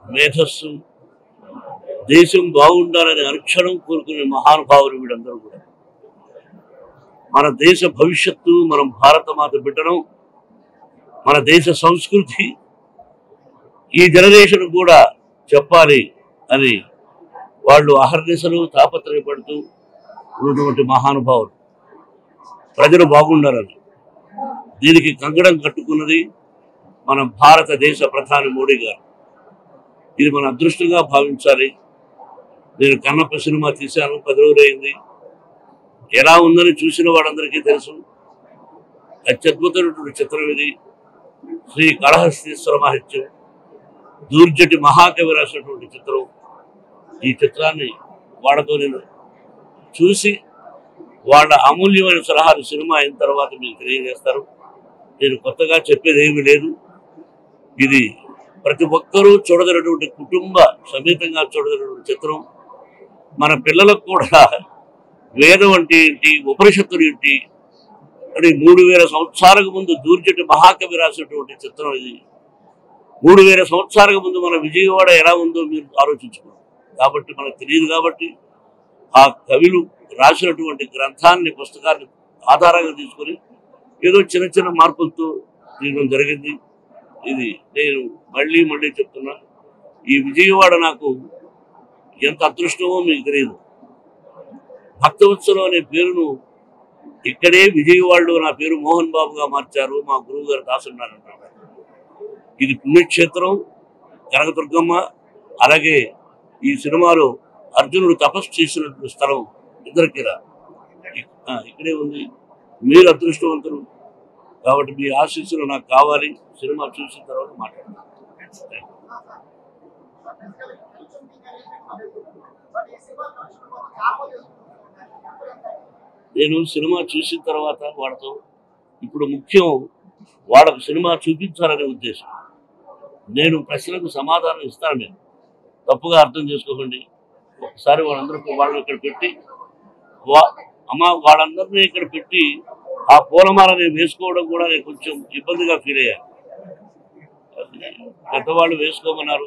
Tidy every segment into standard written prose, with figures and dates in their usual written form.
మేధస్సు, దేశం బాగుండాలని అనుక్షణం కోరుకునే మహానుభావులు వీళ్ళందరూ కూడా. మన దేశ భవిష్యత్తు, మనం భారతమాత బిడ్డడం, మన దేశ సంస్కృతి ఈ జనరేషన్ కూడా చెప్పాలి అని వాళ్ళు అహర్నిశలు తాపత్రయపడుతూ ఉన్నటువంటి మహానుభావులు. ప్రజలు బాగుండాలని దీనికి కంకణం కట్టుకున్నది మన భారతదేశ ప్రధాని మోడీ గారు. ఇది మన అదృష్టంగా భావించాలి. నేను కన్నప్ప సినిమా తీశాను, 10 రోజులైంది. ఎలా ఉందని చూసిన వాళ్ళందరికీ తెలుసు. అత్యద్భుతమైనటువంటి చిత్రం ఇది. శ్రీ కాళహస్తీశ్వర మహత్యం, దూర్జటి మహాకవి రాసినటువంటి చిత్రం. ఈ చిత్రాన్ని వాళ్ళతో నేను చూసి వాళ్ళ అమూల్యమైన సలహాలు సినిమా అయిన తర్వాత మీకు తెలియజేస్తారు. నేను కొత్తగా చెప్పేది ఏమీ లేదు. ఇది ప్రతి ఒక్కరూ చూడదగినటువంటి, కుటుంబ సమేతంగా చూడదగినటువంటి చిత్రం. మన పిల్లలకు కూడా వేదం అంటే ఏంటి, ఉపనిషత్తులు ఏంటి అని 3000 సంవత్సరాలకు ముందు దూర్జటి మహాకవి రాసినటువంటి చిత్రం ఇది. 3000 సంవత్సరాలకు ముందు మన విజయవాడ ఎలా ఉందో మీరు ఆలోచించుకోండి. కాబట్టి మనకు తెలియదు. కాబట్టి ఆ కవులు రాసినటువంటి గ్రంథాన్ని, పుస్తకాన్ని ఆధారంగా తీసుకొని ఏదో చిన్న చిన్న మార్పులతో తీయడం జరిగింది. ఇది నేను మళ్ళీ మళ్ళీ చెప్తున్నా, ఈ విజయవాడ నాకు ఎంత అదృష్టమో మీకు తెలియదు. భక్తవత్సలం అనే పేరును ఇక్కడే విజయవాడలో నా పేరు మోహన్ బాబుగా మార్చారు మా గురువు గారు దాసున్నారంటారు. ఇది పుణ్యక్షేత్రం, కనకదుర్గమ్మ. అలాగే ఈ సినిమాలో అర్జునుడు తపస్సు చేసినటువంటి స్థలం ఇద్దరికిరా ఇక్కడే ఉంది. మీరు అదృష్టవంతులు. కాబట్టి మీ ఆశీస్సులు నాకు కావాలి. సినిమా చూసిన తర్వాత మాట్లాడతాను. నేను సినిమా చూసిన తర్వాత వాళ్ళతో ఇప్పుడు ముఖ్యం వాళ్ళకు సినిమా చూపించాలనే ఉద్దేశం. నేను ప్రశ్నలకు సమాధానం ఇస్తాను. నేను తప్పుగా అర్థం చేసుకోకండి. ఒకసారి వాళ్ళని ఇక్కడ పెట్టి వాళ్ళందరినీ ఇక్కడ పెట్టి ఆ పూలమాల నేను వేసుకోవడం కూడా నేను కొంచెం ఇబ్బందిగా ఫీల్ అయ్యాను. పెద్దవాళ్ళు వేసుకోమన్నారు.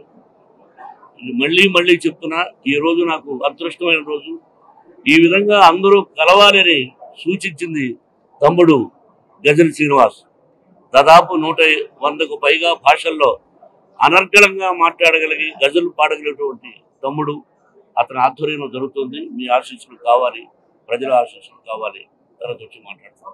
మళ్ళీ మళ్ళీ చెప్తున్నా, ఈ రోజు నాకు అదృష్టమైన రోజు. ఈ విధంగా అందరూ కలవాలని సూచించింది తమ్ముడు గజల్ శ్రీనివాస్. దాదాపు 100కు పైగా భాషల్లో అనర్గళంగా మాట్లాడగలిగి గజలు పాడగలిగినటువంటి తమ్ముడు. అతని ఆధ్వర్యంలో జరుగుతుంది. మీ ఆశీస్సులు కావాలి, ప్రజల ఆశీస్సులు కావాలి. తర్వాత వచ్చి మాట్లాడతాను.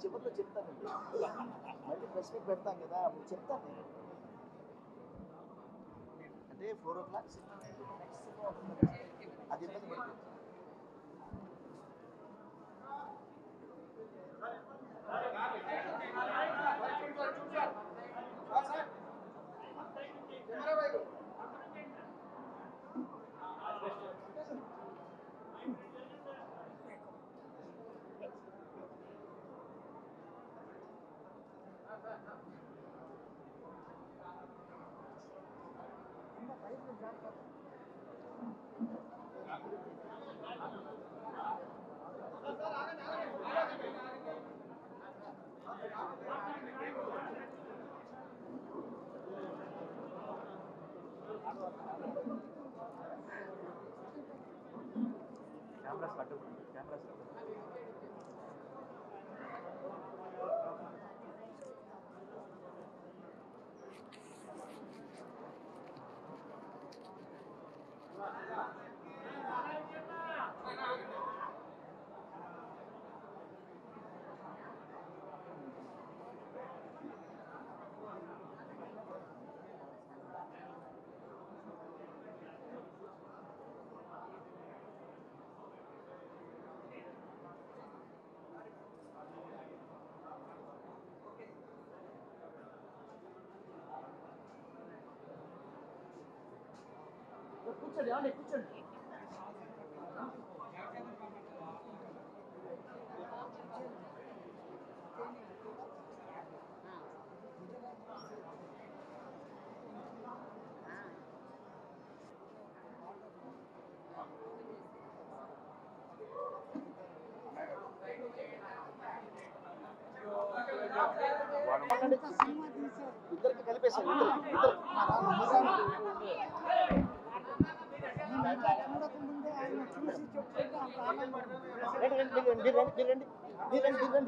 చివరిలో చెప్తానండి. మళ్ళీ ప్రెస్ మీట్ పెడతాం కదా, అప్పుడు చెప్తాను. అంటే 4 o'clock సినిమా నెక్స్ట్ సినిమా అది ఇబ్బంది పడుతుంది. కెమెరాస్ పట్టు కెమెరాస్ కూర్చోండి ఏమండి కూర్చోండి ఇద్దరికి కలిపేసాను రండి